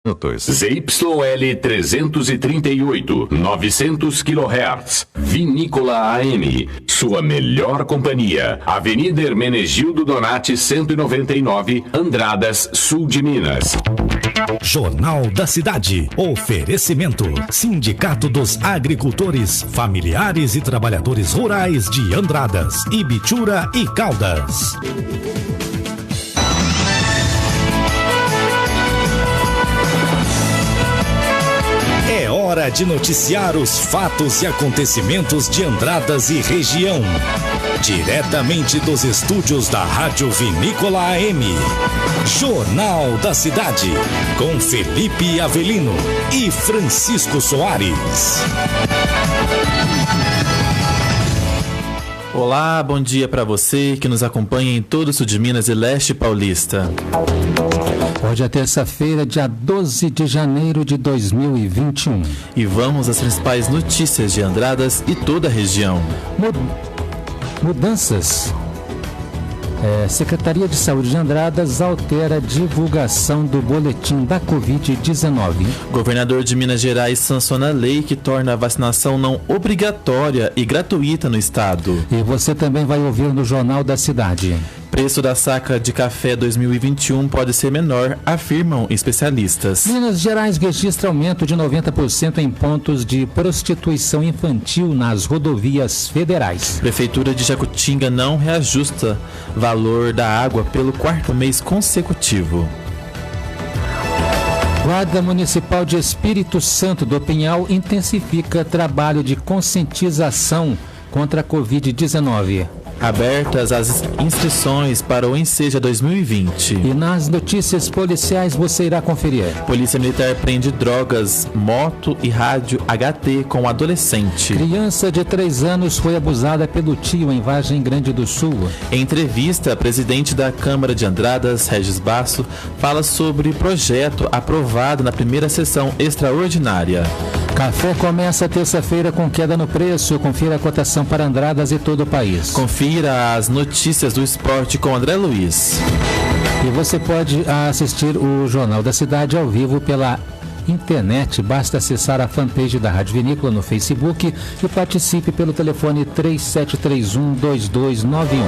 ZYL 338, 900 kHz. Vinícola AM, sua melhor companhia. Avenida Hermenegildo Donati, 199, Andradas, Sul de Minas. Jornal da Cidade. Oferecimento: Sindicato dos Agricultores, Familiares e Trabalhadores Rurais de Andradas, Ibitura e Caldas. É hora de noticiar os fatos e acontecimentos de Andradas e região. Diretamente dos estúdios da Rádio Vinícola AM. Jornal da Cidade, com Felipe Avelino e Francisco Soares. Olá, bom dia para você que nos acompanha em todo o sul de Minas e leste paulista. Hoje é terça-feira, dia 12 de janeiro de 2021. E vamos às principais notícias de Andradas e toda a região. Mudanças. Secretaria de Saúde de Andradas altera a divulgação do boletim da Covid-19. Governador de Minas Gerais sanciona a lei que torna a vacinação não obrigatória e gratuita no estado. E você também vai ouvir no Jornal da Cidade. Preço da saca de café 2021 pode ser menor, afirmam especialistas. Minas Gerais registra aumento de 90% em pontos de prostituição infantil nas rodovias federais. Prefeitura de Jacutinga não reajusta valor da água pelo quarto mês consecutivo. Guarda Municipal de Espírito Santo do Pinhal intensifica trabalho de conscientização contra a Covid-19. Abertas as inscrições para o Enseja 2020. E nas notícias policiais você irá conferir. Polícia Militar prende drogas, moto e rádio HT com adolescente. Criança de 3 anos foi abusada pelo tio em Vargem Grande do Sul. Em entrevista, presidente da Câmara de Andradas, Regis Basso, fala sobre projeto aprovado na primeira sessão extraordinária. Café começa terça-feira com queda no preço. Confira a cotação para Andradas e todo o país. Confira as notícias do esporte com André Luiz. E você pode assistir o Jornal da Cidade ao vivo pela internet. Basta acessar a fanpage da Rádio Vinícola no Facebook e participe pelo telefone 3731-2291.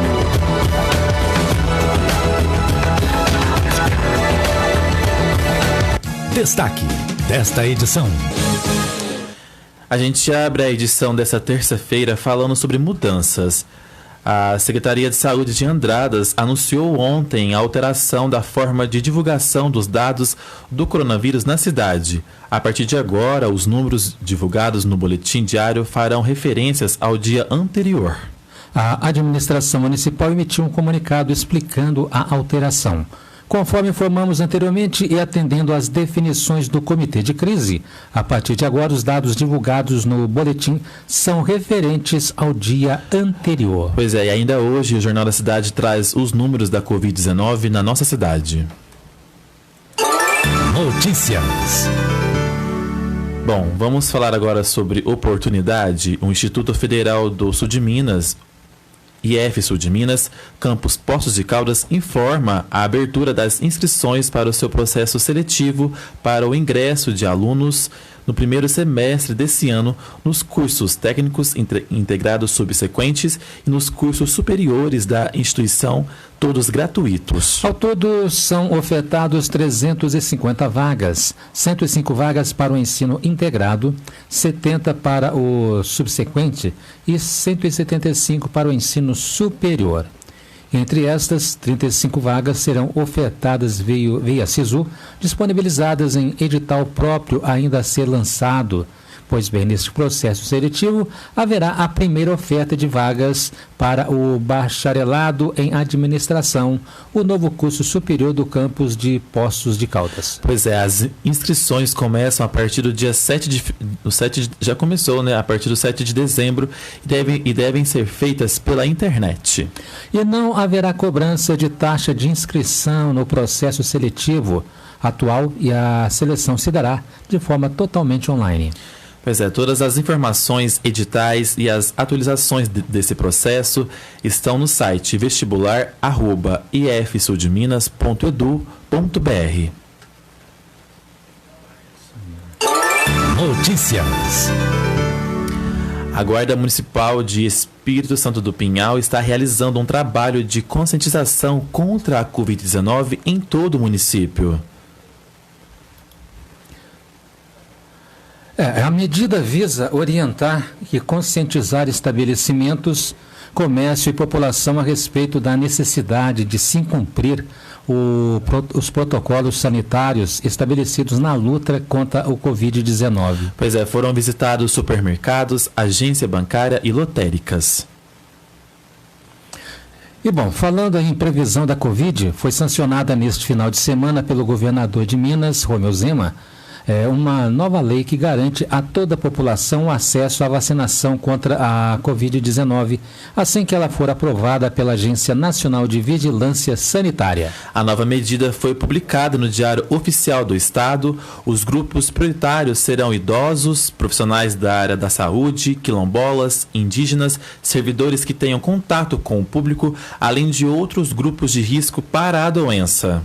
Destaque desta edição. A gente abre a edição dessa terça-feira falando sobre mudanças. A Secretaria de Saúde de Andradas anunciou ontem a alteração da forma de divulgação dos dados do coronavírus na cidade. A partir de agora, os números divulgados no boletim diário farão referências ao dia anterior. A administração municipal emitiu um comunicado explicando a alteração. Conforme informamos anteriormente e atendendo às definições do Comitê de Crise, a partir de agora os dados divulgados no boletim são referentes ao dia anterior. Pois é, e ainda hoje o Jornal da Cidade traz os números da Covid-19 na nossa cidade. Notícias. Bom, vamos falar agora sobre oportunidade. O Instituto Federal do Sul de Minas, IF Sul de Minas, Campus Poços de Caldas, informa a abertura das inscrições para o seu processo seletivo para o ingresso de alunos no primeiro semestre desse ano nos cursos técnicos integrados subsequentes e nos cursos superiores da instituição, todos gratuitos. Ao todo, são ofertados 350 vagas, 105 vagas para o ensino integrado, 70 para o subsequente e 175 para o ensino superior. Entre estas, 35 vagas serão ofertadas via SISU, disponibilizadas em edital próprio ainda a ser lançado. Pois bem, neste processo seletivo, haverá a primeira oferta de vagas para o bacharelado em administração, o novo curso superior do campus de Poços de Caldas. Pois é, as inscrições começam a partir do dia 7 já começou, né? A partir do 7 de dezembro e devem ser feitas pela internet. E não haverá cobrança de taxa de inscrição no processo seletivo atual e a seleção se dará de forma totalmente online. Pois é, todas as informações, editais e as atualizações desse processo estão no site vestibular@ifsudminas.edu.br. Notícias. A Guarda Municipal de Espírito Santo do Pinhal está realizando um trabalho de conscientização contra a Covid-19 em todo o município. A medida visa orientar e conscientizar estabelecimentos, comércio e população a respeito da necessidade de se cumprir os protocolos sanitários estabelecidos na luta contra o Covid-19. Pois é, foram visitados supermercados, agência bancária e lotéricas. E bom, falando em previsão da Covid, foi sancionada neste final de semana pelo governador de Minas, Romeu Zema, uma nova lei que garante a toda a população o acesso à vacinação contra a Covid-19, assim que ela for aprovada pela Agência Nacional de Vigilância Sanitária. A nova medida foi publicada no Diário Oficial do Estado. Os grupos prioritários serão idosos, profissionais da área da saúde, quilombolas, indígenas, servidores que tenham contato com o público, além de outros grupos de risco para a doença.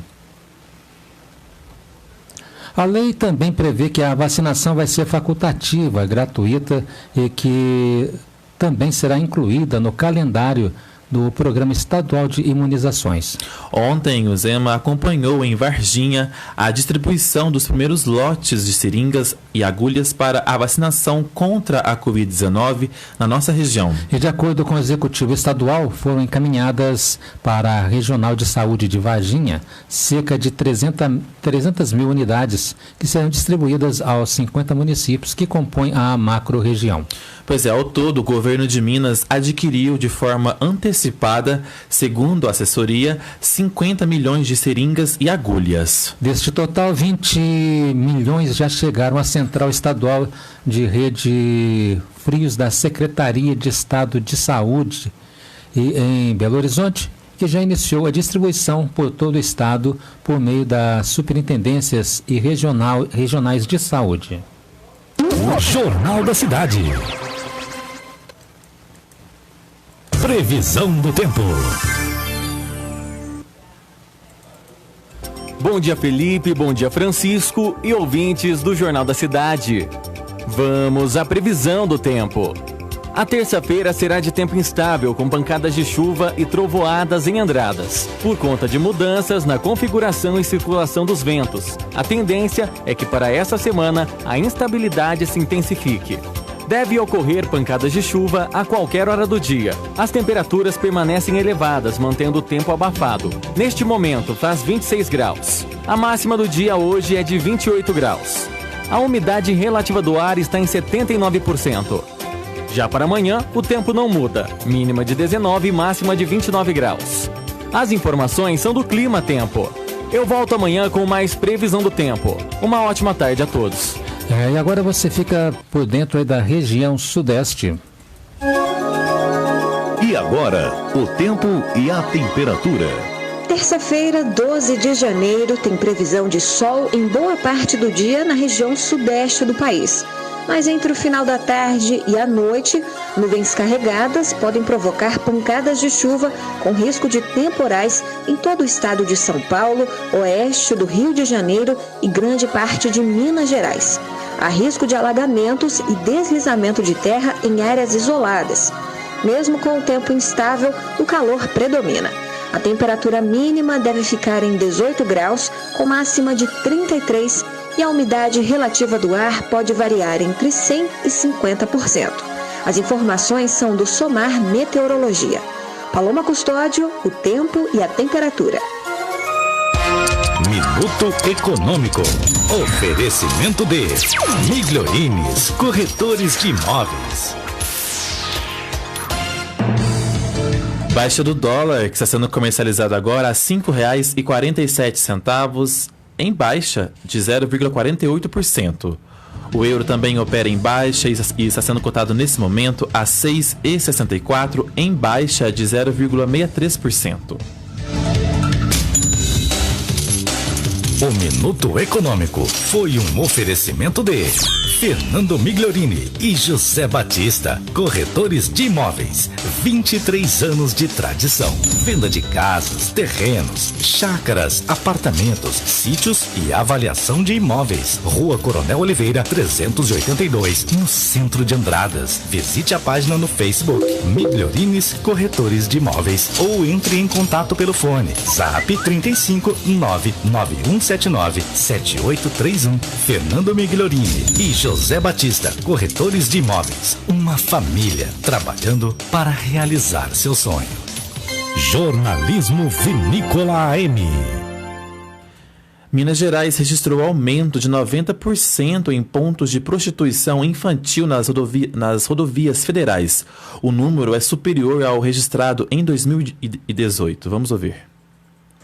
A lei também prevê que a vacinação vai ser facultativa, gratuita e que também será incluída no calendário do Programa Estadual de Imunizações. Ontem, o Zema acompanhou em Varginha a distribuição dos primeiros lotes de seringas e agulhas para a vacinação contra a Covid-19 na nossa região. E de acordo com o Executivo Estadual, foram encaminhadas para a Regional de Saúde de Varginha cerca de 300 mil unidades que serão distribuídas aos 50 municípios que compõem a macro-região. Pois é, ao todo, o governo de Minas adquiriu de forma antecipada, segundo a assessoria, 50 milhões de seringas e agulhas. Deste total, 20 milhões já chegaram à Central Estadual de Rede Frios da Secretaria de Estado de Saúde em Belo Horizonte, que já iniciou a distribuição por todo o estado por meio das superintendências e regionais de saúde. Jornal da Cidade. Previsão do tempo. Bom dia, Felipe, bom dia, Francisco e ouvintes do Jornal da Cidade. Vamos à previsão do tempo. A terça-feira será de tempo instável, com pancadas de chuva e trovoadas em Andradas, por conta de mudanças na configuração e circulação dos ventos. A tendência é que para essa semana a instabilidade se intensifique. Deve ocorrer pancadas de chuva a qualquer hora do dia. As temperaturas permanecem elevadas, mantendo o tempo abafado. Neste momento faz 26 graus. A máxima do dia hoje é de 28 graus. A umidade relativa do ar está em 79%. Já para amanhã, o tempo não muda. Mínima de 19 e máxima de 29 graus. As informações são do Clima Tempo. Eu volto amanhã com mais previsão do tempo. Uma ótima tarde a todos. E agora você fica por dentro aí da região sudeste. E agora, o tempo e a temperatura. Terça-feira, 12 de janeiro, tem previsão de sol em boa parte do dia na região sudeste do país. Mas entre o final da tarde e a noite, nuvens carregadas podem provocar pancadas de chuva com risco de temporais em todo o estado de São Paulo, oeste do Rio de Janeiro e grande parte de Minas Gerais. Há risco de alagamentos e deslizamento de terra em áreas isoladas. Mesmo com o tempo instável, o calor predomina. A temperatura mínima deve ficar em 18 graus, com máxima de 33, e a umidade relativa do ar pode variar entre 100% e 50%. As informações são do Somar Meteorologia. Paloma Custódio, o tempo e a temperatura. Minuto Econômico. Oferecimento de Migliorines, corretores de imóveis. Baixa do dólar, que está sendo comercializado agora a R$ 5,47, em baixa de 0,48%. O euro também opera em baixa e está sendo cotado nesse momento a R$ 6,64, em baixa de 0,63%. O Minuto Econômico foi um oferecimento de Fernando Migliorini e José Batista, corretores de imóveis, 23 anos de tradição. Venda de casas, terrenos, chácaras, apartamentos, sítios e avaliação de imóveis. Rua Coronel Oliveira, 382, no centro de Andradas. Visite a página no Facebook, Migliorines Corretores de Imóveis, ou entre em contato pelo fone, Zap 35 99179 7831. Fernando Migliorini e José Batista, corretores de imóveis. Uma família trabalhando para realizar seu sonho. Jornalismo Vinícola AM. Minas Gerais registrou aumento de 90% em pontos de prostituição infantil nas rodovias federais. O número é superior ao registrado em 2018. Vamos ouvir.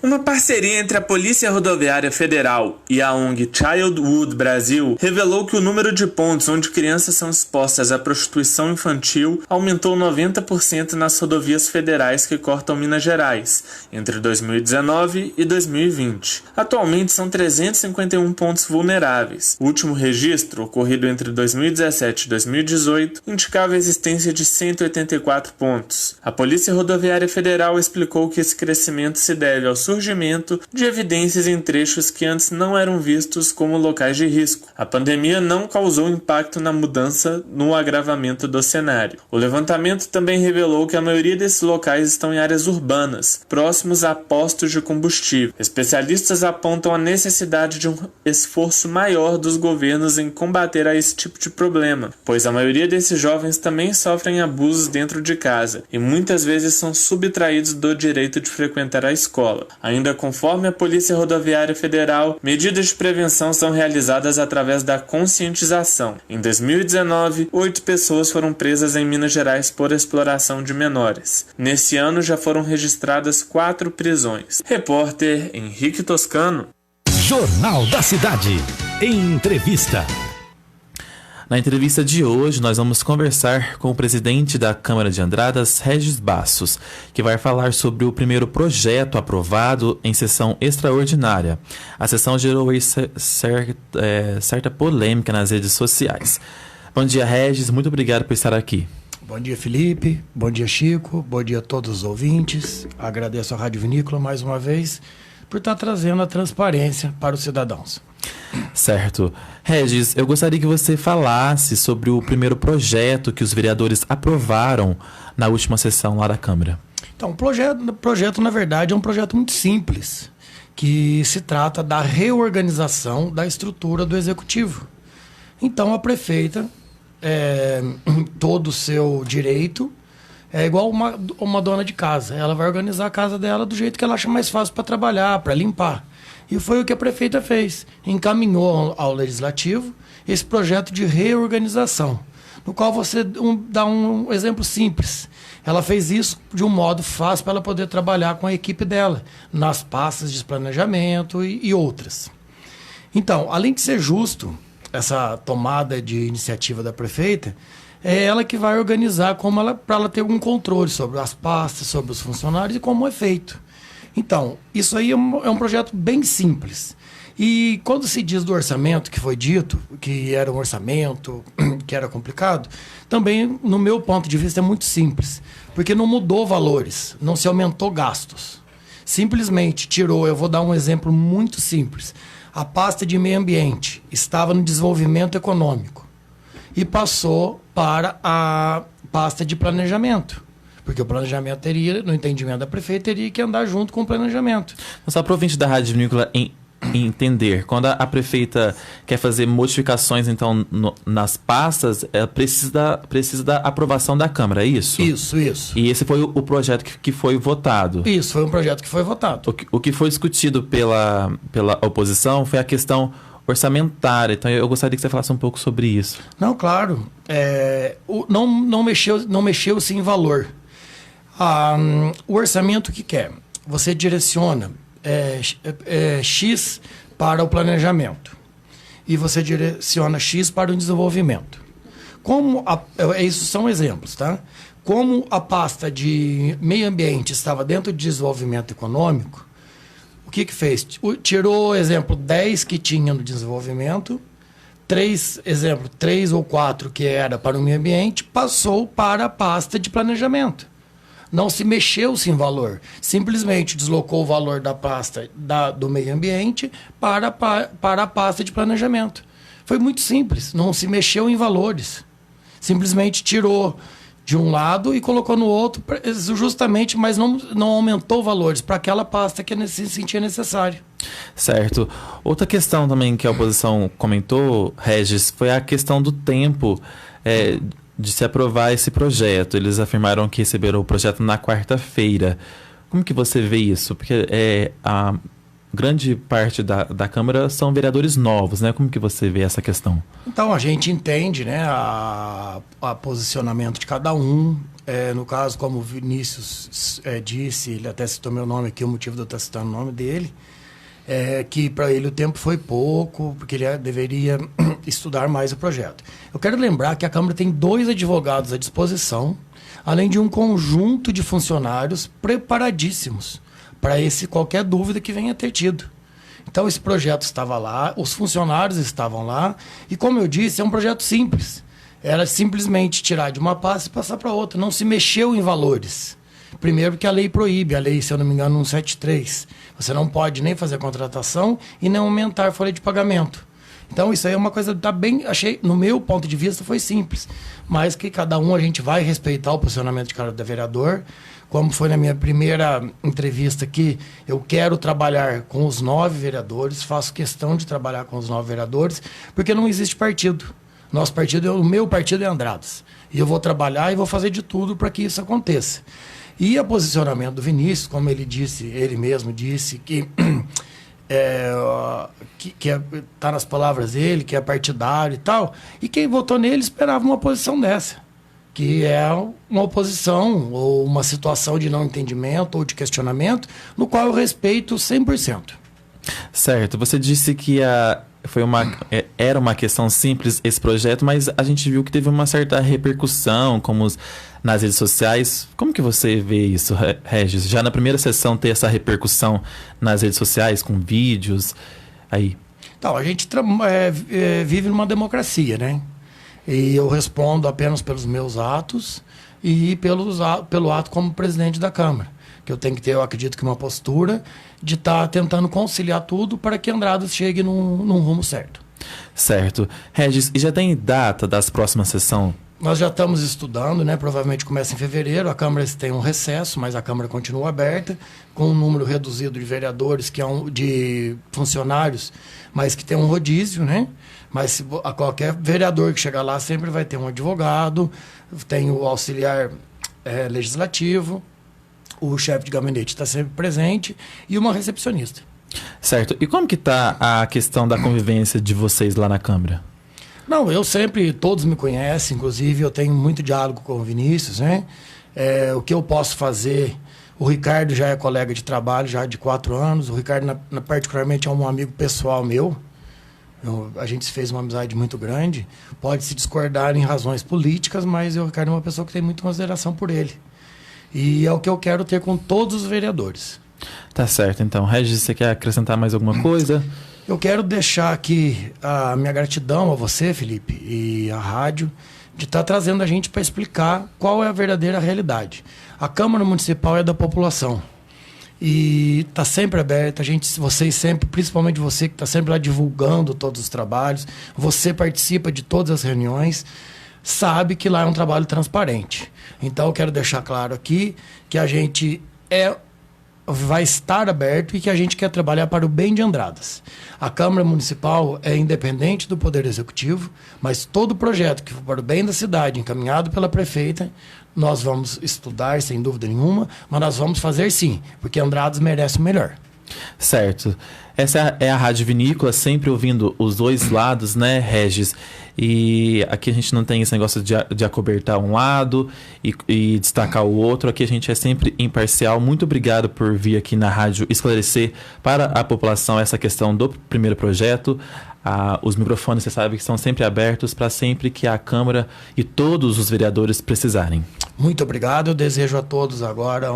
Uma parceria entre a Polícia Rodoviária Federal e a ONG Childhood Brasil revelou que o número de pontos onde crianças são expostas à prostituição infantil aumentou 90% nas rodovias federais que cortam Minas Gerais, entre 2019 e 2020. Atualmente são 351 pontos vulneráveis. O último registro, ocorrido entre 2017 e 2018, indicava a existência de 184 pontos. A Polícia Rodoviária Federal explicou que esse crescimento se deve ao surgimento de evidências em trechos que antes não eram vistos como locais de risco. A pandemia não causou impacto na mudança no agravamento do cenário. O levantamento também revelou que a maioria desses locais estão em áreas urbanas, próximos a postos de combustível. Especialistas apontam a necessidade de um esforço maior dos governos em combater a esse tipo de problema, pois a maioria desses jovens também sofrem abusos dentro de casa e muitas vezes são subtraídos do direito de frequentar a escola. Ainda conforme a Polícia Rodoviária Federal, medidas de prevenção são realizadas através da conscientização. Em 2019, 8 pessoas foram presas em Minas Gerais por exploração de menores. Nesse ano já foram registradas 4 prisões. Repórter Henrique Toscano. Jornal da Cidade. Entrevista. Na entrevista de hoje, nós vamos conversar com o presidente da Câmara de Andradas, Regis Bastos, que vai falar sobre o primeiro projeto aprovado em sessão extraordinária. A sessão gerou certa polêmica nas redes sociais. Bom dia, Regis. Muito obrigado por estar aqui. Bom dia, Felipe. Bom dia, Chico. Bom dia a todos os ouvintes. Agradeço à Rádio Vinícola mais uma vez por estar trazendo a transparência para os cidadãos. Certo. Regis, eu gostaria que você falasse sobre o primeiro projeto que os vereadores aprovaram na última sessão lá da Câmara. Então, o projeto, na verdade, é um projeto muito simples, que se trata da reorganização da estrutura do Executivo. Então, a prefeita, todo o seu direito, é igual uma dona de casa. Ela vai organizar a casa dela do jeito que ela acha mais fácil para trabalhar, para limpar. E foi o que a prefeita fez. Encaminhou ao Legislativo esse projeto de reorganização, no qual você dá um exemplo simples. Ela fez isso de um modo fácil para ela poder trabalhar com a equipe dela, nas pastas de planejamento e outras. Então, além de ser justo, essa tomada de iniciativa da prefeita, é ela que vai organizar para ela ter algum controle sobre as pastas, sobre os funcionários e como é feito. Então, isso aí é um projeto bem simples. E quando se diz do orçamento, que foi dito, que era um orçamento, que era complicado, também, no meu ponto de vista, é muito simples. Porque não mudou valores, não se aumentou gastos. Simplesmente tirou, eu vou dar um exemplo muito simples. A pasta de meio ambiente estava no desenvolvimento econômico e passou para a pasta de planejamento. Porque o planejamento teria, no entendimento da prefeita, teria que andar junto com o planejamento. Só para o ouvinte da Rádio Vinícola entender, quando a prefeita quer fazer modificações então nas pastas, ela precisa da aprovação da Câmara, é isso? Isso. E esse foi o projeto que foi votado? Isso, foi um projeto que foi votado. O que foi discutido pela oposição foi a questão orçamentária. Então eu gostaria que você falasse um pouco sobre isso. Não, claro. Não mexeu-se em valor. O orçamento que quer? Você direciona X para o planejamento e você direciona X para o desenvolvimento. Isso são exemplos, tá? Como a pasta de meio ambiente estava dentro de desenvolvimento econômico, o que fez? Tirou, exemplo, 10 que tinha no desenvolvimento, 3 ou 4 que era para o meio ambiente, passou para a pasta de planejamento. Não se mexeu-se em valor. Simplesmente deslocou o valor da pasta do meio ambiente para a pasta de planejamento. Foi muito simples, não se mexeu em valores. Simplesmente tirou de um lado e colocou no outro, justamente, mas não aumentou valores para aquela pasta que se sentia necessário. Certo. Outra questão também que a oposição comentou, Regis, foi a questão do tempo de se aprovar esse projeto. Eles afirmaram que receberam o projeto na quarta-feira. Como que você vê isso? Porque a grande parte da Câmara são vereadores novos, né? Como que você vê essa questão? Então, a gente entende, né, a posicionamento de cada um. No caso, como o Vinícius disse, ele até citou meu nome aqui, o motivo de eu estar citando o nome dele, que para ele o tempo foi pouco, porque ele deveria estudar mais o projeto. Eu quero lembrar que a Câmara tem 2 advogados à disposição, além de um conjunto de funcionários preparadíssimos para qualquer dúvida que venha ter tido. Então, esse projeto estava lá, os funcionários estavam lá, e como eu disse, é um projeto simples. Era simplesmente tirar de uma pasta e passar para outra. Não se mexeu em valores. Primeiro que a lei proíbe, a lei, se eu não me engano, 173. Você não pode nem fazer contratação e nem aumentar a folha de pagamento. Então, isso aí é uma coisa achei, no meu ponto de vista, foi simples. Mas que cada um, a gente vai respeitar o posicionamento de cada vereador. Como foi na minha primeira entrevista aqui, eu quero trabalhar com os 9 vereadores, faço questão de trabalhar com os 9 vereadores, porque não existe partido. O meu partido é Andradas. E eu vou trabalhar e vou fazer de tudo para que isso aconteça. E o posicionamento do Vinícius, como ele mesmo disse, que está nas palavras dele, que é partidário e tal, e quem votou nele esperava uma posição dessa, que é uma oposição ou uma situação de não entendimento ou de questionamento, no qual eu respeito 100%. Certo. Você disse que era uma questão simples esse projeto, mas a gente viu que teve uma certa repercussão, como nas redes sociais. Como que você vê isso, Regis? Já na primeira sessão ter essa repercussão nas redes sociais, com vídeos, aí? Então, a gente vive numa democracia, né? E eu respondo apenas pelos meus atos e pelo ato como presidente da Câmara. Que eu tenho que ter, eu acredito que uma postura de estar tentando conciliar tudo para que Andradas chegue num rumo certo. Certo. Regis, e já tem data das próximas sessões? Nós já estamos estudando, né? Provavelmente começa em fevereiro. A Câmara tem um recesso, mas a Câmara continua aberta, com um número reduzido de vereadores, de funcionários, mas que tem um rodízio, né? Mas qualquer vereador que chegar lá sempre vai ter um advogado, tem o auxiliar legislativo, o chefe de gabinete está sempre presente e uma recepcionista. Certo. E como que está a questão da convivência de vocês lá na Câmara? Não, todos me conhecem, inclusive eu tenho muito diálogo com o Vinícius, né? O que eu posso fazer, o Ricardo já é colega de trabalho já de 4 anos, o Ricardo particularmente é um amigo pessoal meu, a gente fez uma amizade muito grande, pode se discordar em razões políticas, mas o Ricardo é uma pessoa que tem muita consideração por ele. E é o que eu quero ter com todos os vereadores. Tá certo, então. Regis, você quer acrescentar mais alguma coisa? Eu quero deixar aqui a minha gratidão a você, Felipe, e à rádio, de estar trazendo a gente para explicar qual é a verdadeira realidade. A Câmara Municipal é da população. E está sempre aberta, vocês sempre, principalmente você que está sempre lá divulgando todos os trabalhos, você participa de todas as reuniões, sabe que lá é um trabalho transparente. Então eu quero deixar claro aqui que a gente vai estar aberto e que a gente quer trabalhar para o bem de Andradas. A Câmara Municipal é independente do Poder Executivo, mas todo projeto que for para o bem da cidade, encaminhado pela prefeita, nós vamos estudar, sem dúvida nenhuma, mas nós vamos fazer sim, porque Andradas merece o melhor. Certo. Essa é a Rádio Vinícola, sempre ouvindo os dois lados, né, Regis? E aqui a gente não tem esse negócio de acobertar um lado e destacar o outro. Aqui a gente é sempre imparcial. Muito obrigado por vir aqui na rádio esclarecer para a população essa questão do primeiro projeto. Os microfones, você sabe, que são sempre abertos para sempre que a Câmara e todos os vereadores precisarem. Muito obrigado. Eu desejo a todos agora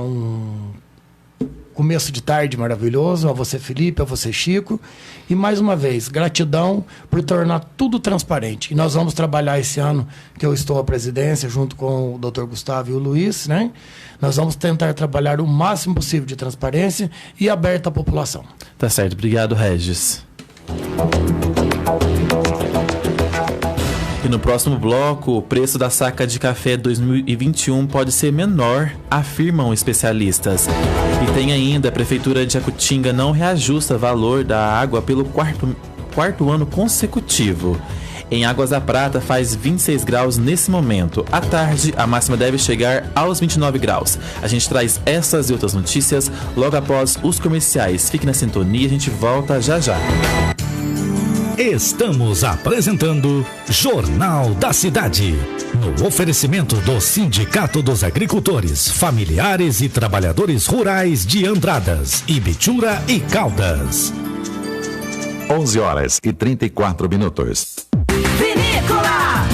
começo de tarde maravilhoso, a você, Felipe, a você, Chico. E mais uma vez, gratidão por tornar tudo transparente. E nós vamos trabalhar esse ano que eu estou à presidência, junto com o Dr. Gustavo e o Luiz, né? Nós vamos tentar trabalhar o máximo possível de transparência e aberta à população. Tá certo. Obrigado, Regis. E no próximo bloco, o preço da saca de café 2021 pode ser menor, afirmam especialistas. E tem ainda, a Prefeitura de Jacutinga não reajusta valor da água pelo quarto ano consecutivo. Em Águas da Prata faz 26 graus nesse momento. À tarde, a máxima deve chegar aos 29 graus. A gente traz essas e outras notícias logo após os comerciais. Fique na sintonia, a gente volta já já. Estamos apresentando Jornal da Cidade. No oferecimento do Sindicato dos Agricultores, Familiares e Trabalhadores Rurais de Andradas, Ibitura e Caldas. 11h34. Vinícola!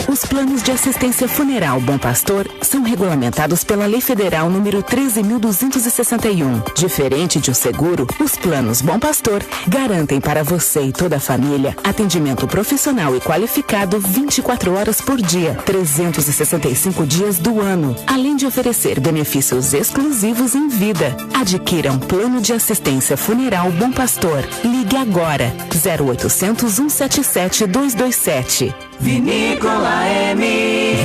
Os planos de assistência funeral Bom Pastor são regulamentados pela Lei Federal número 13.261. Diferente de um seguro, os planos Bom Pastor garantem para você e toda a família atendimento profissional e qualificado 24 horas por dia, 365 dias do ano, além de oferecer benefícios exclusivos em vida. Adquira um plano de assistência funeral Bom Pastor. Ligue agora, 0800 177 227. Vinícola M.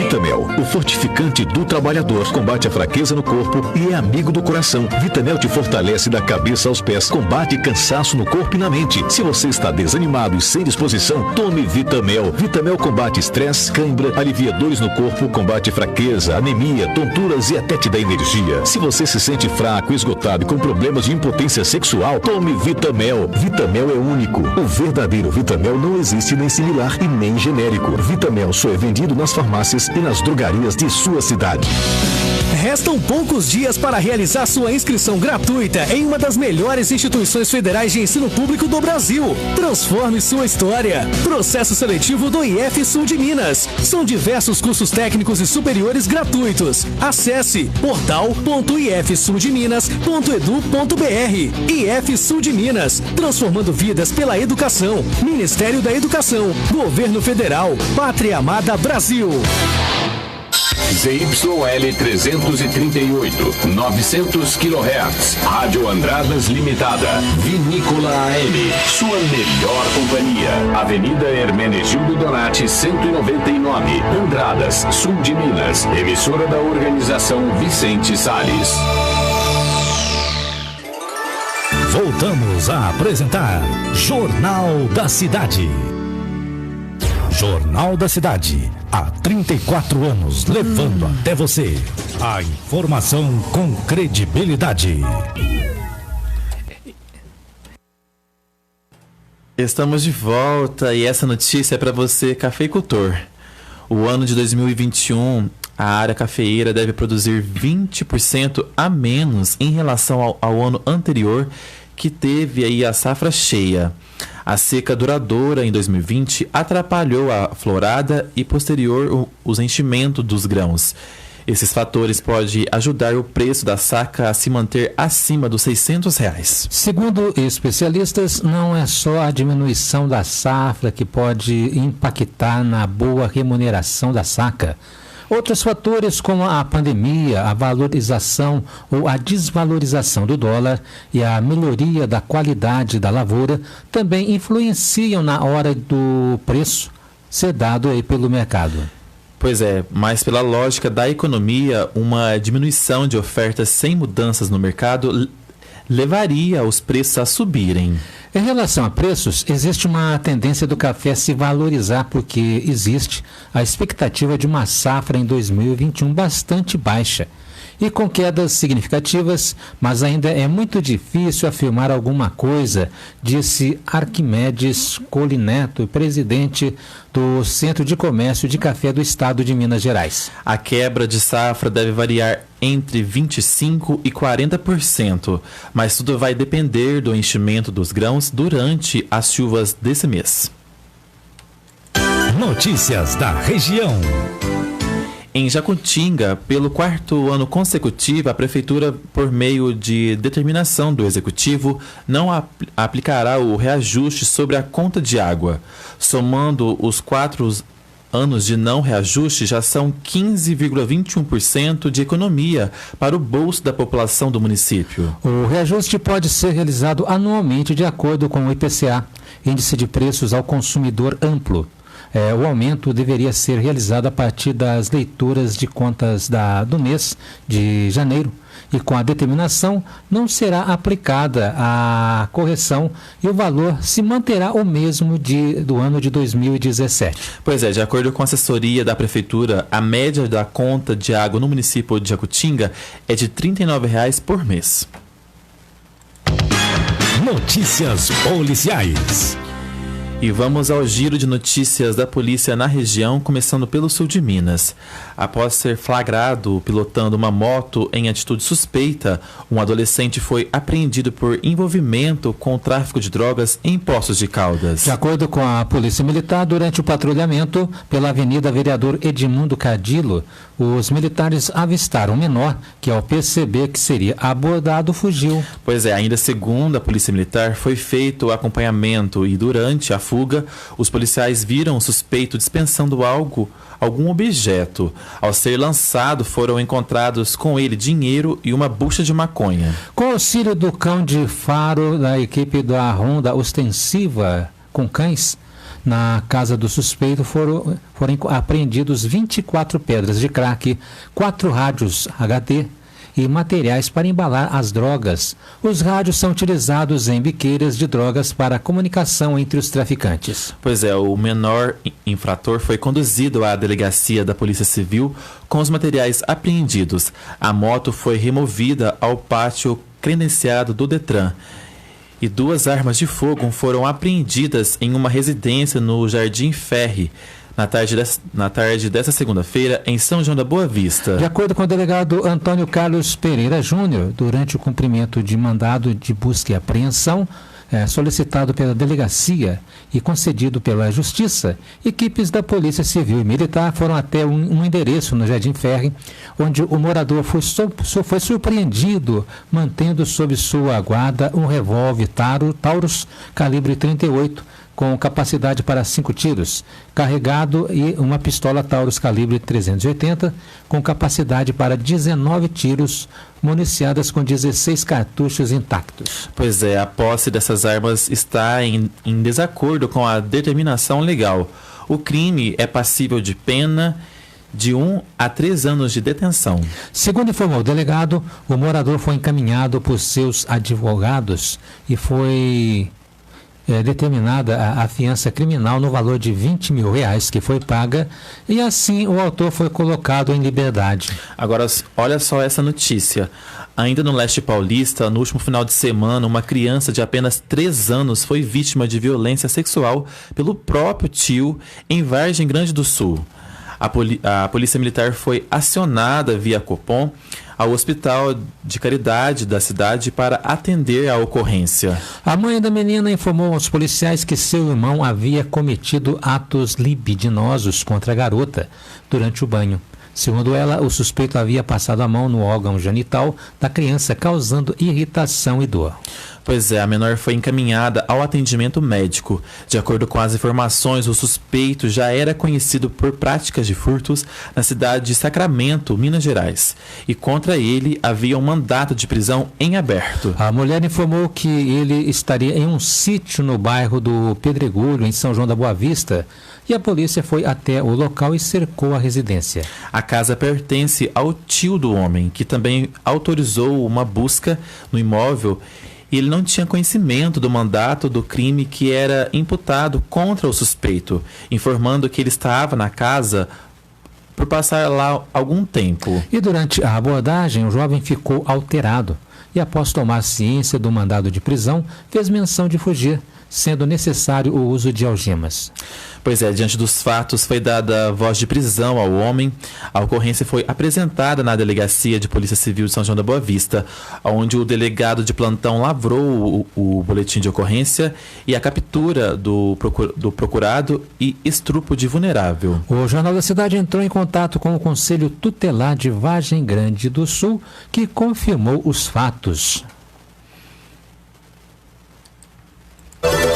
Vitamel, o fortificante do trabalhador, combate a fraqueza no corpo e é amigo do coração. Vitamel te fortalece da cabeça aos pés, combate cansaço no corpo e na mente. Se você está desanimado e sem disposição, tome Vitamel. Vitamel combate estresse, cãibra, alivia dores no corpo, combate fraqueza, anemia, tonturas e até te dá energia. Se você se sente fraco, esgotado e com problemas de impotência sexual, tome Vitamel. Vitamel é único. O verdadeiro Vitamel não existe nem similar e nem genérico. Vitamel só é vendido nas farmácias e nas drogarias de sua cidade. Restam poucos dias para realizar sua inscrição gratuita em uma das melhores instituições federais de ensino público do Brasil. Transforme sua história. Processo seletivo do IF Sul de Minas. São diversos cursos técnicos e superiores gratuitos. Acesse portal.ifsuldeminas.edu.br. IF Sul de Minas, transformando vidas pela educação. Ministério da Educação, Governo Federal, Pátria Amada Brasil. ZYL 338, 900 kHz, Rádio Andradas Limitada, Vinícola AM, sua melhor companhia, Avenida Hermenegildo Donati 199, Andradas, Sul de Minas, emissora da organização Vicente Salles. Voltamos a apresentar Jornal da Cidade. Jornal da Cidade, há 34 anos, levando até você a informação com credibilidade. Estamos de volta e essa notícia é para você, cafeicultor. O ano de 2021, a área cafeeira deve produzir 20% a menos em relação ao ano anterior, que teve aí a safra cheia. A seca duradoura em 2020 atrapalhou a florada e posterior os enchimentos dos grãos. Esses fatores podem ajudar o preço da saca a se manter acima dos R$600. Segundo especialistas, não é só a diminuição da safra que pode impactar na boa remuneração da saca. Outros fatores como a pandemia, a valorização ou a desvalorização do dólar e a melhoria da qualidade da lavoura também influenciam na hora do preço ser dado aí pelo mercado. Pois é, mas pela lógica da economia, uma diminuição de ofertas sem mudanças no mercado levaria os preços a subirem. Em relação a preços, existe uma tendência do café se valorizar porque existe a expectativa de uma safra em 2021 bastante baixa e com quedas significativas, mas ainda é muito difícil afirmar alguma coisa, disse Arquimedes Colineto, presidente do Centro de Comércio de Café do Estado de Minas Gerais. A quebra de safra deve variar entre 25% e 40%, mas tudo vai depender do enchimento dos grãos durante as chuvas desse mês. Notícias da região. Em Jacutinga, pelo 4º ano consecutivo, a Prefeitura, por meio de determinação do Executivo, não aplicará o reajuste sobre a conta de água. Somando os 4 anos de não reajuste, já são 15,21% de economia para o bolso da população do município. O reajuste pode ser realizado anualmente de acordo com o IPCA, Índice de Preços ao Consumidor Amplo. O aumento deveria ser realizado a partir das leituras de contas do mês de janeiro e com a determinação não será aplicada a correção e o valor se manterá o mesmo do ano de 2017. Pois é, de acordo com a assessoria da Prefeitura, a média da conta de água no município de Jacutinga é de R$ 39,00 por mês. Notícias policiais. E vamos ao giro de notícias da polícia na região, começando pelo sul de Minas. Após ser flagrado pilotando uma moto em atitude suspeita, um adolescente foi apreendido por envolvimento com o tráfico de drogas em Poços de Caldas. De acordo com a Polícia Militar, durante o patrulhamento pela Avenida Vereador Edmundo Cadilo, os militares avistaram um menor que, ao perceber que seria abordado, fugiu. Pois é, ainda segundo a Polícia Militar, foi feito o acompanhamento e durante a fuga, os policiais viram o suspeito dispensando algum objeto. Ao ser lançado, foram encontrados com ele dinheiro e uma bucha de maconha. Com auxílio do cão de faro da equipe da Ronda Ostensiva com cães, na casa do suspeito foram apreendidos 24 pedras de crack, 4 rádios HD e materiais para embalar as drogas. Os rádios são utilizados em biqueiras de drogas para a comunicação entre os traficantes. Pois é, o menor infrator foi conduzido à delegacia da Polícia Civil com os materiais apreendidos. A moto foi removida ao pátio credenciado do Detran. E 2 armas de fogo foram apreendidas em uma residência no Jardim Ferre, na tarde dessa segunda-feira, em São João da Boa Vista. De acordo com o delegado Antônio Carlos Pereira Júnior, durante o cumprimento de mandado de busca e apreensão, solicitado pela delegacia e concedido pela Justiça, equipes da Polícia Civil e Militar foram até um endereço no Jardim Ferre, onde o morador foi surpreendido mantendo sob sua guarda um revólver Taurus calibre 38, com capacidade para 5 tiros, carregado, e uma pistola Taurus calibre 380, com capacidade para 19 tiros, municiadas com 16 cartuchos intactos. Pois é, a posse dessas armas está em desacordo com a determinação legal. O crime é passível de pena de 1 a 3 anos de detenção. Segundo informou o delegado, o morador foi encaminhado por seus advogados e foi determinada a fiança criminal no valor de R$20 mil que foi paga, e assim o autor foi colocado em liberdade. Agora, olha só essa notícia. Ainda no leste paulista, no último final de semana, uma criança de apenas 3 anos foi vítima de violência sexual pelo próprio tio em Vargem Grande do Sul. A Polícia Militar foi acionada via Copom ao Hospital de Caridade da cidade para atender a ocorrência. A mãe da menina informou aos policiais que seu irmão havia cometido atos libidinosos contra a garota durante o banho. Segundo ela, o suspeito havia passado a mão no órgão genital da criança, causando irritação e dor. Pois é, a menor foi encaminhada ao atendimento médico. De acordo com as informações, o suspeito já era conhecido por práticas de furtos na cidade de Sacramento, Minas Gerais. E contra ele havia um mandato de prisão em aberto. A mulher informou que ele estaria em um sítio no bairro do Pedregulho, em São João da Boa Vista, e a polícia foi até o local e cercou a residência. A casa pertence ao tio do homem, que também autorizou uma busca no imóvel, e ele não tinha conhecimento do mandato do crime que era imputado contra o suspeito, informando que ele estava na casa por passar lá algum tempo. E durante a abordagem, o jovem ficou alterado e, após tomar ciência do mandado de prisão, fez menção de fugir. sendo necessário o uso de algemas. Pois é, diante dos fatos foi dada voz de prisão ao homem. A ocorrência foi apresentada na Delegacia de Polícia Civil de São João da Boa Vista, onde o delegado de plantão lavrou o boletim de ocorrência e a captura do procurado e estupro de vulnerável. O Jornal da Cidade entrou em contato com o Conselho Tutelar de Vargem Grande do Sul, que confirmou os fatos.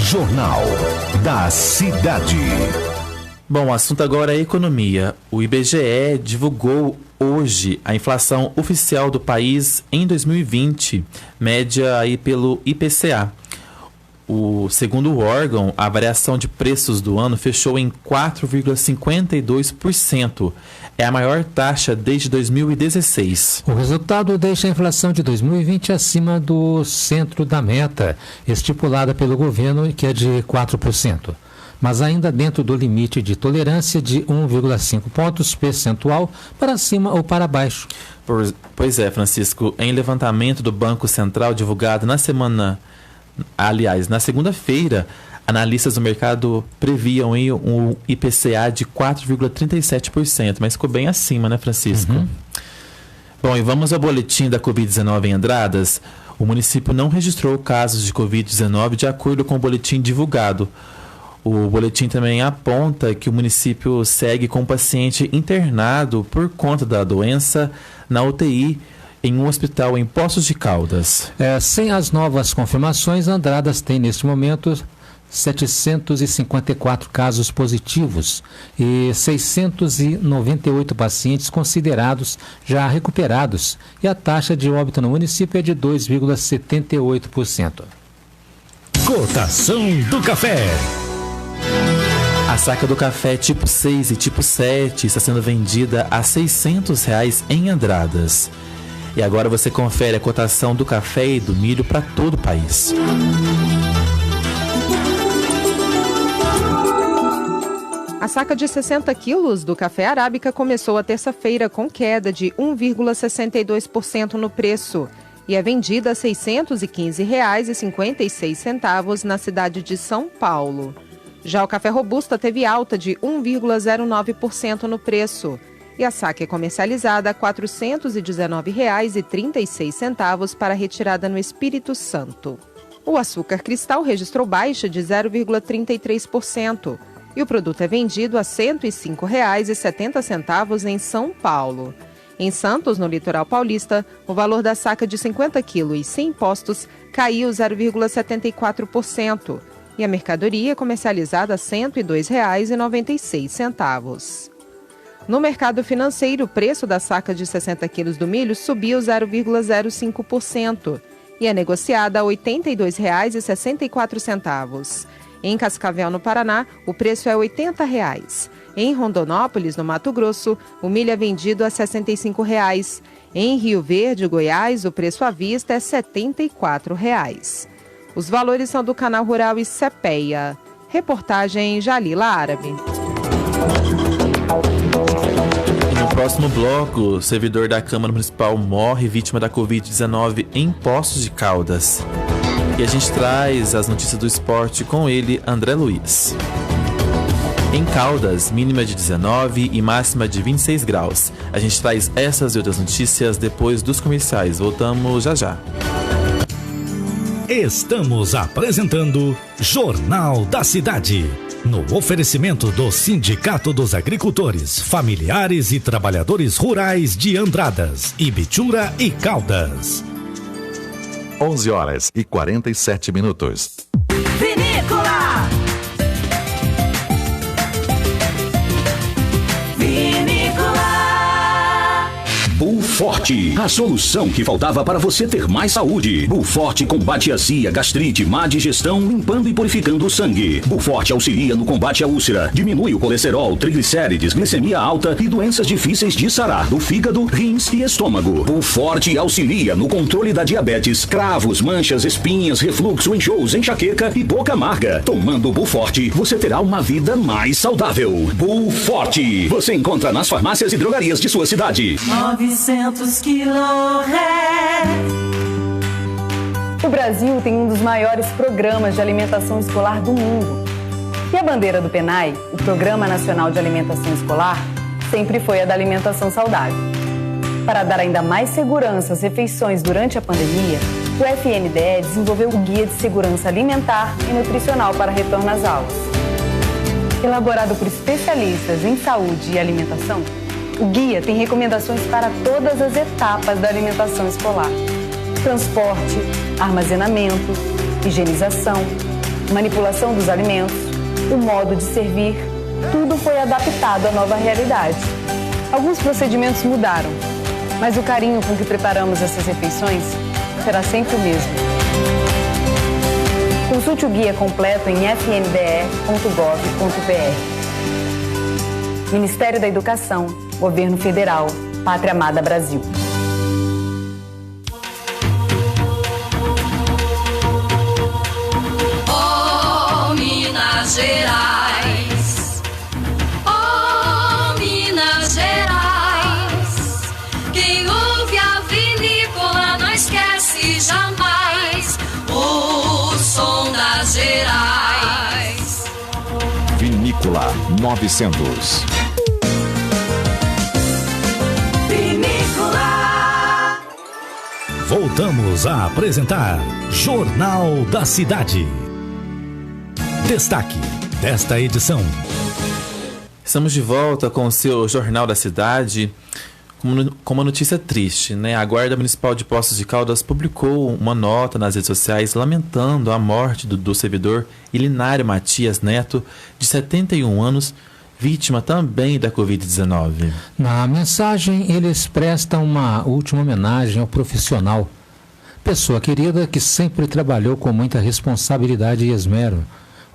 Jornal da Cidade. Bom, o assunto agora é economia. O IBGE divulgou hoje a inflação oficial do país em 2020, média aí pelo IPCA. Segundo o órgão, a variação de preços do ano fechou em 4,52%. É a maior taxa desde 2016. O resultado deixa a inflação de 2020 acima do centro da meta, estipulada pelo governo, que é de 4%, mas ainda dentro do limite de tolerância de 1,5 pontos percentual para cima ou para baixo. Pois é, Francisco, em levantamento do Banco Central divulgado na segunda-feira, analistas do mercado previam um IPCA de 4,37%, mas ficou bem acima, né, Francisco? Uhum. Bom, e vamos ao boletim da Covid-19 em Andradas. O município não registrou casos de Covid-19 de acordo com o boletim divulgado. O boletim também aponta que o município segue com um paciente internado por conta da doença na UTI em um hospital em Poços de Caldas. Sem as novas confirmações, Andradas tem neste momento 754 casos positivos e 698 pacientes considerados já recuperados, e a taxa de óbito no município é de 2,78%. Cotação do café. A saca do café tipo 6 e tipo 7 está sendo vendida a R$ 600 em Andradas. E agora você confere a cotação do café e do milho para todo o país. A saca de 60 quilos do café arábica começou a terça-feira com queda de 1,62% no preço e é vendida a R$ 615,56 na cidade de São Paulo. Já o café robusta teve alta de 1,09% no preço e a saca é comercializada a R$ 419,36 para retirada no Espírito Santo. O açúcar cristal registrou baixa de 0,33%. E o produto é vendido a R$ 105,70 em São Paulo. Em Santos, no litoral paulista, o valor da saca de 50 quilos sem impostos caiu 0,74%. E a mercadoria é comercializada a R$ 102,96. No mercado financeiro, o preço da saca de 60 quilos do milho subiu 0,05% e é negociada a R$ 82,64. Em Cascavel, no Paraná, o preço é R$ 80. Em Rondonópolis, no Mato Grosso, o milho é vendido a R$ 65. Em Rio Verde, Goiás, o preço à vista é R$ 74. Os valores são do Canal Rural e CPEA. Reportagem Jalila Árabe. No próximo bloco, o servidor da Câmara Municipal morre vítima da Covid-19 em Poços de Caldas. E a gente traz as notícias do esporte com ele, André Luiz. Em Caldas, mínima de 19 e máxima de 26 graus. A gente traz essas e outras notícias depois dos comerciais. Voltamos já já. Estamos apresentando Jornal da Cidade. No oferecimento do Sindicato dos Agricultores, Familiares e Trabalhadores Rurais de Andradas, Ibitura e Caldas. 11h47. Vinícola! Buforte, a solução que faltava para você ter mais saúde. Buforte combate azia, gastrite, má digestão, limpando e purificando o sangue. Buforte auxilia no combate à úlcera, diminui o colesterol, triglicérides, glicemia alta e doenças difíceis de sarar do fígado, rins e estômago. Buforte auxilia no controle da diabetes, cravos, manchas, espinhas, refluxo, enjoos, enxaqueca e boca amarga. Tomando Buforte, você terá uma vida mais saudável. Buforte, você encontra nas farmácias e drogarias de sua cidade. 900 kHz. O Brasil tem um dos maiores programas de alimentação escolar do mundo. E a bandeira do PNAE, o Programa Nacional de Alimentação Escolar, sempre foi a da alimentação saudável. Para dar ainda mais segurança às refeições durante a pandemia, o FNDE desenvolveu o Guia de Segurança Alimentar e Nutricional para retorno às aulas. Elaborado por especialistas em saúde e alimentação, o guia tem recomendações para todas as etapas da alimentação escolar: transporte, armazenamento, higienização, manipulação dos alimentos, o modo de servir, tudo foi adaptado à nova realidade. Alguns procedimentos mudaram, mas o carinho com que preparamos essas refeições será sempre o mesmo. Consulte o guia completo em fnde.gov.br. Ministério da Educação, Governo Federal, Pátria Amada Brasil. Oh, Minas Gerais, oh, Minas Gerais, quem ouve a vinícola não esquece jamais o som das Gerais. Vinícola 900. Vinícola. Voltamos a apresentar Jornal da Cidade. Destaque desta edição. Estamos de volta com o seu Jornal da Cidade. Com uma notícia triste, né? A Guarda Municipal de Poços de Caldas publicou uma nota nas redes sociais lamentando a morte do servidor Ilinário Matias Neto, de 71 anos, vítima também da Covid-19. Na mensagem, eles prestam uma última homenagem ao profissional, pessoa querida que sempre trabalhou com muita responsabilidade e esmero,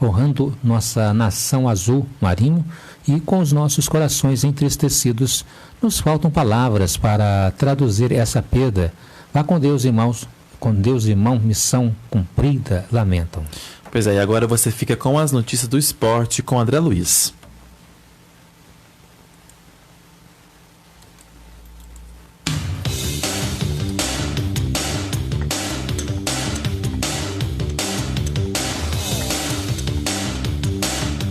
honrando nossa nação azul marinho, e com os nossos corações entristecidos, nos faltam palavras para traduzir essa perda. Vá com Deus, irmãos, com Deus, irmão, missão cumprida, lamentam. Pois é, e agora você fica com as notícias do esporte com André Luiz.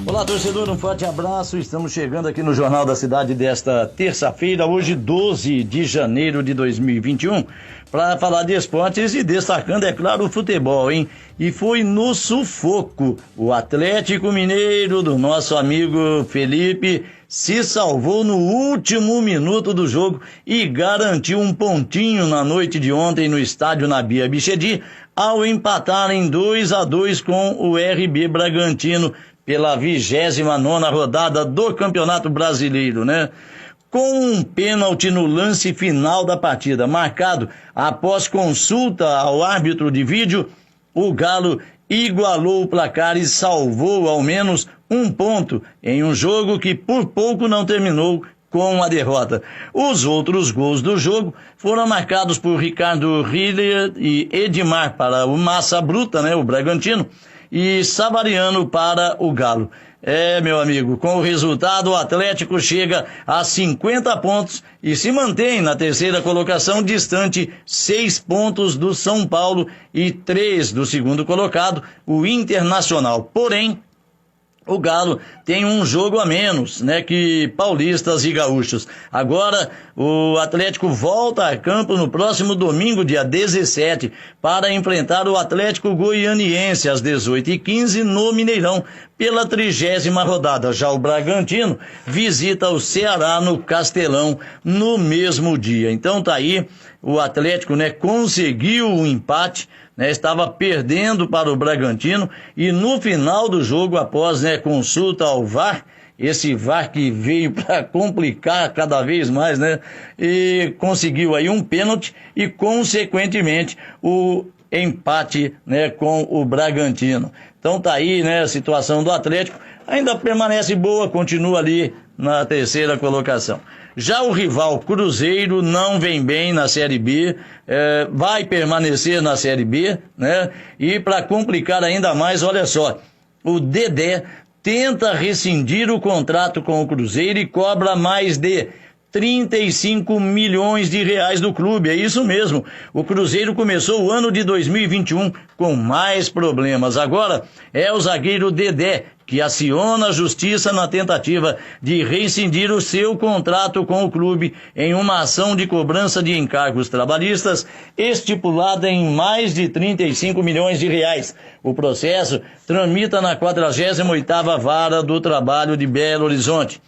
Olá, torcedor, um forte abraço. Estamos chegando aqui no Jornal da Cidade desta terça-feira, hoje 12 de janeiro de 2021, para falar de esportes e destacando, é claro, o futebol, hein? E foi no sufoco. O Atlético Mineiro, do nosso amigo Felipe, se salvou no último minuto do jogo e garantiu um pontinho na noite de ontem no estádio Nabi Abichedi, ao empatar em 2-2 com o RB Bragantino, pela 29ª rodada do Campeonato Brasileiro, né? Com um pênalti no lance final da partida, marcado após consulta ao árbitro de vídeo, o Galo igualou o placar e salvou ao menos um ponto em um jogo que por pouco não terminou com a derrota. Os outros gols do jogo foram marcados por Ricardo Hiller e Edmar para o Massa Bruta, né? O Bragantino, e Savariano para o Galo. Meu amigo, com o resultado, o Atlético chega a 50 pontos e se mantém na terceira colocação, distante 6 pontos do São Paulo e 3 do segundo colocado, o Internacional. Porém, o Galo tem um jogo a menos, né, que paulistas e gaúchos. Agora, o Atlético volta a campo no próximo domingo, dia 17, para enfrentar o Atlético Goianiense às 18h15 no Mineirão, pela 30ª rodada. Já o Bragantino visita o Ceará no Castelão no mesmo dia. Então tá aí, o Atlético, né, conseguiu o empate, né, estava perdendo para o Bragantino e no final do jogo, após, né, consulta ao VAR, esse VAR que veio para complicar cada vez mais, né, e conseguiu aí um pênalti e consequentemente o empate, né, com o Bragantino. Então tá aí, né, a situação do Atlético ainda permanece boa, continua ali na terceira colocação. Já o rival Cruzeiro não vem bem na Série B, vai permanecer na Série B, né? E para complicar ainda mais, olha só, o Dedé tenta rescindir o contrato com o Cruzeiro e cobra mais de 35 milhões de reais do clube, é isso mesmo. O Cruzeiro começou o ano de 2021 com mais problemas. Agora é o zagueiro Dedé que aciona a justiça na tentativa de rescindir o seu contrato com o clube em uma ação de cobrança de encargos trabalhistas estipulada em mais de 35 milhões de reais. O processo tramita na 48ª Vara do Trabalho de Belo Horizonte.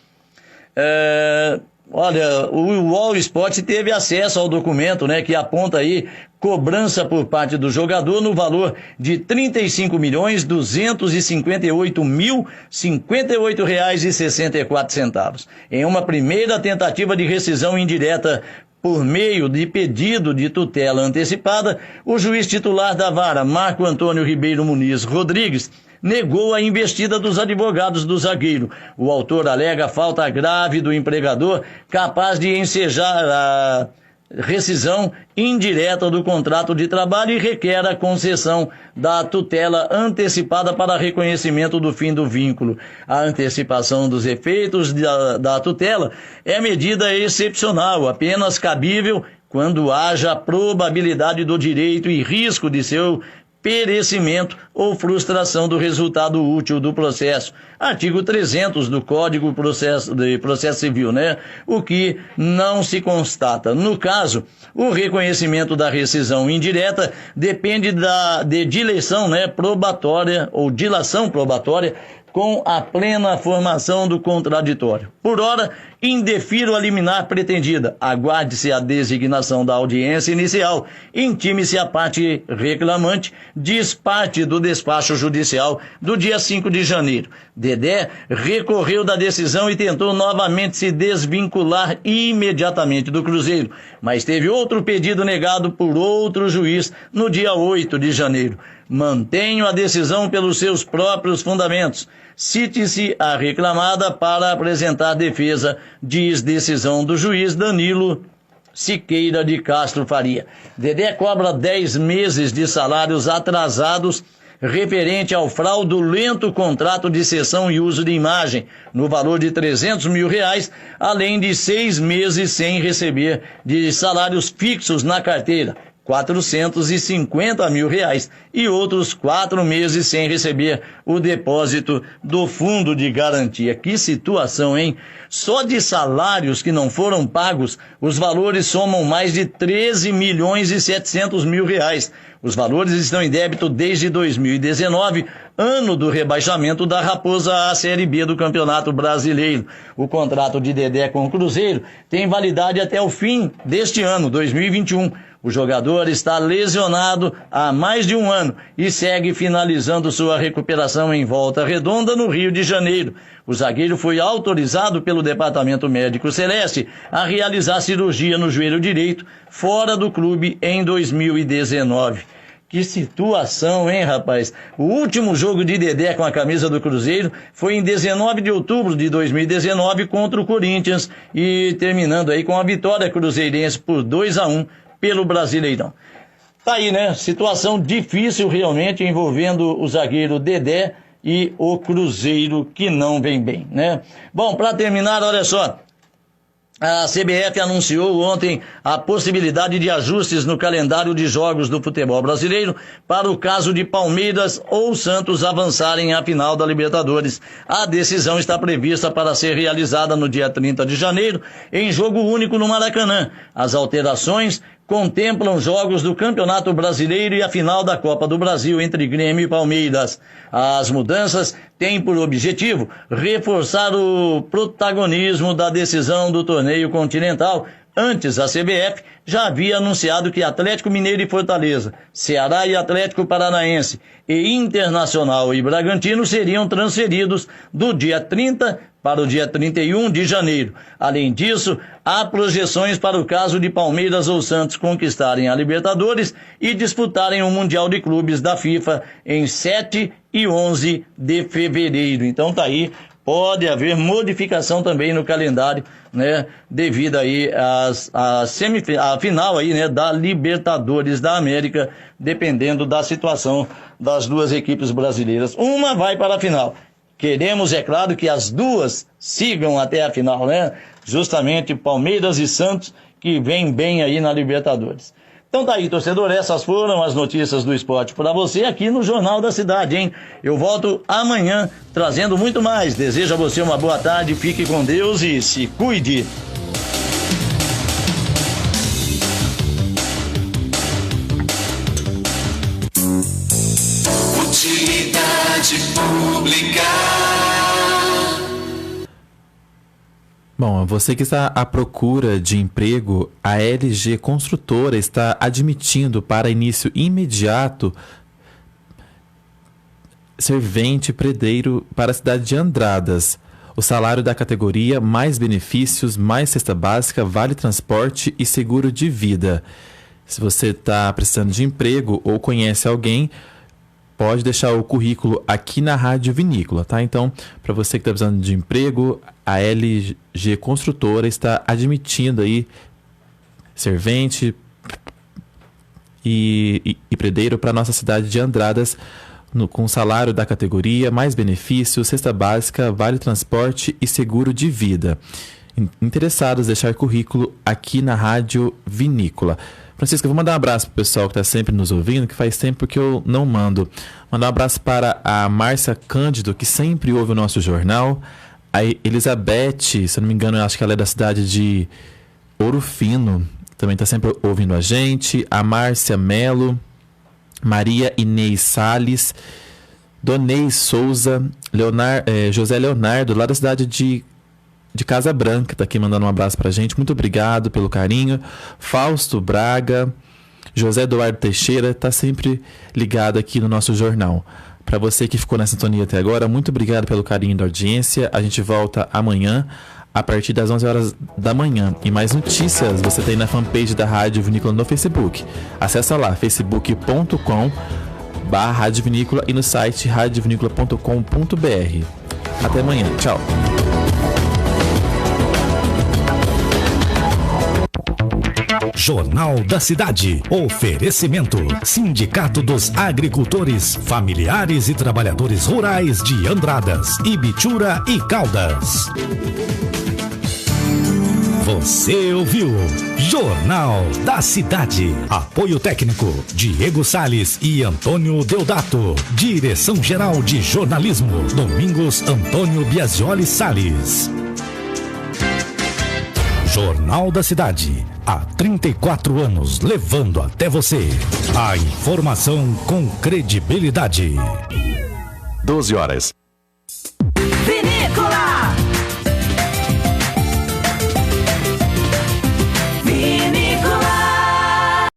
Olha, o All Sport teve acesso ao documento, né, que aponta aí cobrança por parte do jogador no valor de R$ 35.258.058,64. Em uma primeira tentativa de rescisão indireta por meio de pedido de tutela antecipada, o juiz titular da vara, Marco Antônio Ribeiro Muniz Rodrigues, negou a investida dos advogados do zagueiro. O autor alega falta grave do empregador capaz de ensejar a rescisão indireta do contrato de trabalho e requer a concessão da tutela antecipada para reconhecimento do fim do vínculo. A antecipação dos efeitos da tutela é medida excepcional, apenas cabível quando haja probabilidade do direito e risco de seu perecimento ou frustração do resultado útil do processo. Artigo 300 do Código de Processo Civil, né? O que não se constata. No caso, o reconhecimento da rescisão indireta depende de dilação, né, probatória ou dilação probatória com a plena formação do contraditório. Por ora, indefiro a liminar pretendida. Aguarde-se a designação da audiência inicial. Intime-se a parte reclamante. Diz parte do despacho judicial do dia 5 de janeiro. Dedé recorreu da decisão e tentou novamente se desvincular imediatamente do Cruzeiro, mas teve outro pedido negado por outro juiz no dia 8 de janeiro. Mantenho a decisão pelos seus próprios fundamentos. Cite-se a reclamada para apresentar defesa, diz decisão do juiz Danilo Siqueira de Castro Faria. Dedé cobra 10 meses de salários atrasados referente ao fraudulento contrato de cessão e uso de imagem, no valor de R$300 mil, além de 6 meses sem receber de salários fixos na carteira, R$450 mil, e outros 4 meses sem receber o depósito do fundo de garantia. Que situação, hein? Só de salários que não foram pagos, os valores somam mais de 13 milhões e 700 mil reais. Os valores estão em débito desde 2019, ano do rebaixamento da Raposa à Série B do Campeonato Brasileiro. O contrato de Dedé com o Cruzeiro tem validade até o fim deste ano, 2021. O jogador está lesionado há mais de um ano e segue finalizando sua recuperação em Volta Redonda, no Rio de Janeiro. O zagueiro foi autorizado pelo Departamento Médico Celeste a realizar cirurgia no joelho direito fora do clube em 2019. Que situação, hein, rapaz? O último jogo de Dedé com a camisa do Cruzeiro foi em 19 de outubro de 2019 contra o Corinthians e terminando aí com a vitória cruzeirense por 2-1 pelo Brasileirão. Tá aí, né? Situação difícil realmente envolvendo o zagueiro Dedé e o Cruzeiro que não vem bem, né? Bom, para terminar, olha só. A CBF anunciou ontem a possibilidade de ajustes no calendário de jogos do futebol brasileiro para o caso de Palmeiras ou Santos avançarem à final da Libertadores. A decisão está prevista para ser realizada no dia 30 de janeiro, em jogo único no Maracanã. As alterações contemplam jogos do Campeonato Brasileiro e a final da Copa do Brasil entre Grêmio e Palmeiras. As mudanças têm por objetivo reforçar o protagonismo da decisão do torneio continental. Antes, a CBF já havia anunciado que Atlético Mineiro e Fortaleza, Ceará e Atlético Paranaense e Internacional e Bragantino seriam transferidos do dia 30 para o dia 31 de janeiro. Além disso, há projeções para o caso de Palmeiras ou Santos conquistarem a Libertadores e disputarem o Mundial de Clubes da FIFA em 7 e 11 de fevereiro. Então tá aí. Pode haver modificação também no calendário, né, devido aí à final aí, né, da Libertadores da América, dependendo da situação das duas equipes brasileiras. Uma vai para a final. Queremos, é claro, que as duas sigam até a final, né? justamente Palmeiras e Santos, que vem bem aí na Libertadores. Então tá aí, torcedor, essas foram as notícias do esporte para você aqui no Jornal da Cidade, hein? Eu volto amanhã trazendo muito mais. Desejo a você uma boa tarde, fique com Deus e se cuide. Utilidade pública. Bom, você que está à procura de emprego, a LG Construtora está admitindo para início imediato servente predeiro para a cidade de Andradas. O salário da categoria, mais benefícios, mais cesta básica, vale transporte e seguro de vida. Se você está precisando de emprego ou conhece alguém, pode deixar o currículo aqui na Rádio Vinícola, tá? Então, para você que está precisando de emprego, a LG Construtora está admitindo aí servente e predeiro para a nossa cidade de Andradas, com salário da categoria, mais benefícios, cesta básica, vale transporte e seguro de vida. Interessados, deixar currículo aqui na Rádio Vinícola. Francisco, eu vou mandar um abraço pro pessoal que está sempre nos ouvindo, que faz tempo que eu não mando. Mandar um abraço para a Márcia Cândido, que sempre ouve o nosso jornal. A Elizabeth, se eu não me engano, eu acho que ela é da cidade de Ouro Fino, também está sempre ouvindo a gente. A Márcia Melo, Maria Inês Salles, Donei Souza, José Leonardo, lá da cidade de Casa Branca, tá aqui mandando um abraço pra gente. Muito obrigado pelo carinho. Fausto Braga, José Eduardo Teixeira, tá sempre ligado aqui no nosso jornal. Para você que ficou na sintonia até agora, muito obrigado pelo carinho da audiência. A gente volta amanhã, a partir das 11 horas da manhã. E mais notícias você tem na fanpage da Rádio Vinícola no Facebook. Acessa lá, facebook.com/Rádio Vinícola e no site radiovinícola.com.br. Até amanhã. Tchau. Jornal da Cidade. Oferecimento. Sindicato dos Agricultores, Familiares e Trabalhadores Rurais de Andradas, Ibitura e Caldas. Você ouviu Jornal da Cidade. Apoio técnico Diego Salles e Antônio Deodato. Direção-geral de jornalismo Domingos Antônio Biasioli Salles. Jornal da Cidade. Há 34 anos, levando até você a informação com credibilidade. 12 horas. Vinícola!